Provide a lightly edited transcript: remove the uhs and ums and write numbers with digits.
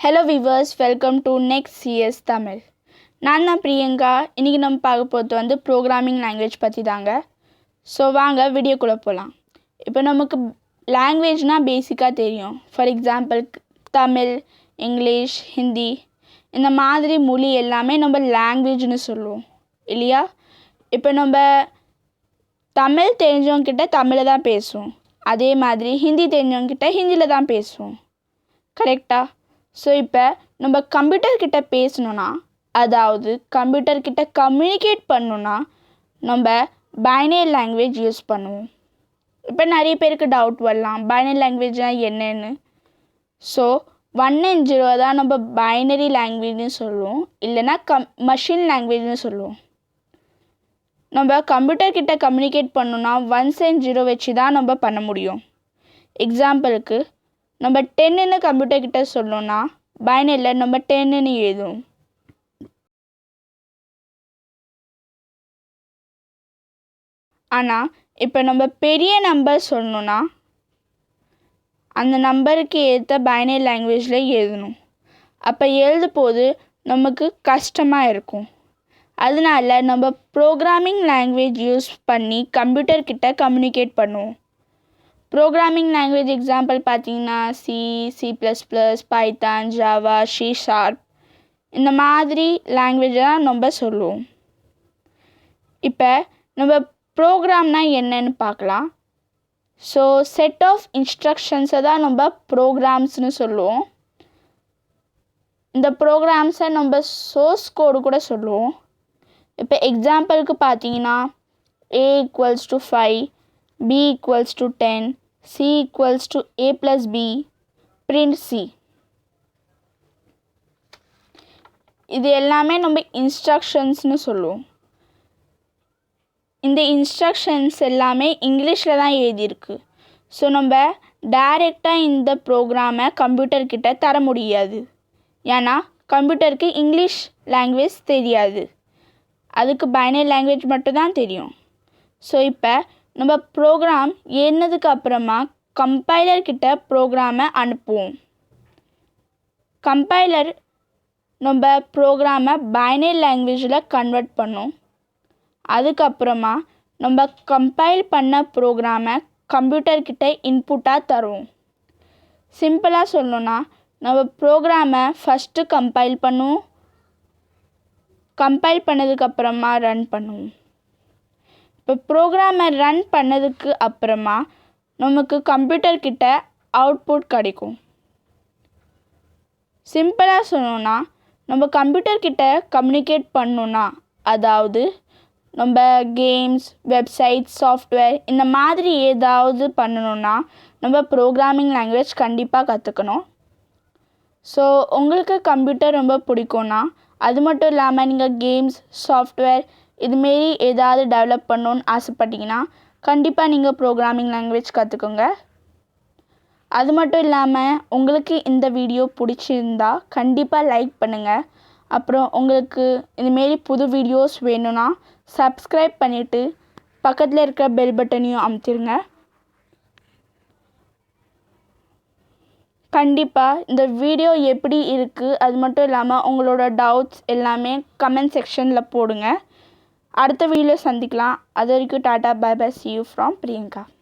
Hello viewers, welcome to NexCSTamil. நான் தான் பிரியங்கா. இன்னைக்கு நம்ம பார்க்க போறது வந்து ப்ரோக்ராமிங் லாங்குவேஜ் பற்றி தாங்க. ஸோ வாங்க வீடியோக்குள்ளே போகலாம். இப்போ நமக்கு லாங்குவேஜ்னா பேசிக்காக தெரியும். For example Tamil, English, Hindi இந்த மாதிரி மொழி எல்லாமே நம்ம லாங்குவேஜ்னு சொல்லுவோம் இல்லையா? இப்போ நம்ம தமிழ் தெரிஞ்சவங்கக்கிட்ட தமிழில் தான் பேசுவோம். அதே மாதிரி ஹிந்தி தெரிஞ்சவங்கக்கிட்ட ஹிந்தியில் தான் பேசுவோம். கரெக்டாக? ஸோ இப்போ நம்ம கம்ப்யூட்டர்கிட்ட பேசணுன்னா, அதாவது கம்ப்யூட்டர்கிட்ட கம்யூனிகேட் பண்ணணுன்னா நம்ம பைனரி லாங்குவேஜ் யூஸ் பண்ணுவோம். இப்போ நிறைய பேருக்கு டவுட் வரலாம், பைனரி லாங்குவேஜ்னால் என்னன்னு. ஸோ 1 and 0 தான் நம்ம பைனரி லாங்குவேஜ்னு சொல்லுவோம், இல்லைன்னா மஷின் லாங்குவேஜ்னு சொல்லுவோம். நம்ம கம்ப்யூட்டர்கிட்ட கம்யூனிகேட் பண்ணணுன்னா 1 and 0 வச்சு தான் நம்ம பண்ண முடியும். எக்ஸாம்பிளுக்கு நம்ம 10ன்னு கம்ப்யூட்டர்கிட்ட சொல்லணும்னா பைனரியில் நம்ம 10ன்னு எழுதுவோம். ஆனால் இப்போ நம்ம பெரிய நம்பர் சொல்லணுன்னா அந்த நம்பருக்கு ஏற்ற பைனரி லாங்குவேஜில் எழுதணும். அப்போ எழுதும்போது நமக்கு கஷ்டமாக இருக்கும். அதனால நம்ம ப்ரோக்ராமிங் லாங்குவேஜ் யூஸ் பண்ணி கம்ப்யூட்டர்கிட்ட கம்யூனிகேட் பண்ணுவோம். ப்ரோக்ராமிங் லாங்குவேஜ் எக்ஸாம்பிள் பார்த்தீங்கன்னா C++, பைத்தான், ஜாவா, C#, இந்த மாதிரி லாங்குவேஜ் தான் நம்ம சொல்லுவோம். இப்போ நம்ம ப்ரோக்ராம்னால் என்னன்னு பார்க்கலாம். ஸோ செட் ஆஃப் இன்ஸ்ட்ரக்ஷன்ஸை தான் நம்ம ப்ரோக்ராம்ஸ்னு சொல்லுவோம். இந்த ப்ரோக்ராம்ஸை நம்ம சோர்ஸ் கோடு கூட சொல்லுவோம். இப்போ எக்ஸாம்பிளுக்கு பார்த்தீங்கன்னா A = 5, B = 10, C = A + B, print C. இது எல்லாமே நம்ம இன்ஸ்ட்ரக்ஷன்ஸ்னு சொல்லுவோம். இந்த இன்ஸ்ட்ரக்ஷன்ஸ் எல்லாமே இங்கிலீஷில் தான் எழுதியிருக்கு. ஸோ நம்ம டைரெக்டாக இந்த ப்ரோக்ராமை கம்ப்யூட்டர்கிட்ட தர முடியாது. ஏன்னா கம்ப்யூட்டருக்கு இங்கிலீஷ் லாங்குவேஜ் தெரியாது, அதுக்கு பைனரி லாங்குவேஜ் மட்டும்தான் தெரியும். ஸோ இப்போ நம்ம ப்ரோக்ராம் ஏறினதுக்கு அப்புறமா கம்பைலர்கிட்ட ப்ரோக்ராமை அனுப்புவோம். கம்பைலர் நம்ம ப்ரோக்ராமை பைனரி லாங்குவேஜில் கன்வெர்ட் பண்ணும். அதுக்கப்புறமா நம்ம கம்பைல் பண்ண ப்ரோக்ராமை கம்ப்யூட்டர்கிட்ட இன்புட்டாக தருவோம். சிம்பிளாக சொல்லணுன்னா நம்ம ப்ரோக்ராமை ஃபஸ்ட்டு கம்பைல் பண்ணுவோம், கம்பைல் பண்ணதுக்கப்புறமா ரன் பண்ணுவோம். இப்போ ப்ரோக்ராமை ரன் பண்ணதுக்கு அப்புறமா நமக்கு கம்ப்யூட்டர்கிட்ட அவுட்புட் கிடைக்கும். சிம்பிளாக சொல்லணுன்னா நம்ம கம்ப்யூட்டர்கிட்ட கம்யூனிகேட் பண்ணணுன்னா, அதாவது நம்ம கேம்ஸ், வெப்சைட், சாஃப்ட்வேர் இந்த மாதிரி ஏதாவது பண்ணணுன்னா நம்ம ப்ரோக்ராமிங் லாங்குவேஜ் கண்டிப்பாக கற்றுக்கணும். ஸோ உங்களுக்கு கம்ப்யூட்டர் ரொம்ப பிடிக்கும்னா, அது மட்டும் இல்லாமல் நீங்கள் கேம்ஸ், சாஃப்ட்வேர் இதுமாரி ஏதாவது டெவலப் பண்ணணுன்னு ஆசைப்பட்டீங்கன்னா கண்டிப்பாக நீங்கள் ப்ரோக்ராமிங் லாங்குவேஜ் கற்றுக்கோங்க. அது மட்டும் இல்லாமல் உங்களுக்கு இந்த வீடியோ பிடிச்சிருந்தா கண்டிப்பாக லைக் பண்ணுங்கள். அப்புறம் உங்களுக்கு இதுமாரி புது வீடியோஸ் வேணும்னா சப்ஸ்கிரைப் பண்ணிவிட்டு பக்கத்தில் இருக்கிற பெல் பட்டனையும் அமுத்திடுங்க. கண்டிப்பாக இந்த வீடியோ எப்படி இருக்குது, அது மட்டும் இல்லாமல் உங்களோட டவுட்ஸ் எல்லாமே கமெண்ட் செக்ஷனில் போடுங்க. அடுத்த வீடியோவில் சந்திக்கலாம். அது வரைக்கும் டாட்டா, bye bye, see you from Priyanka.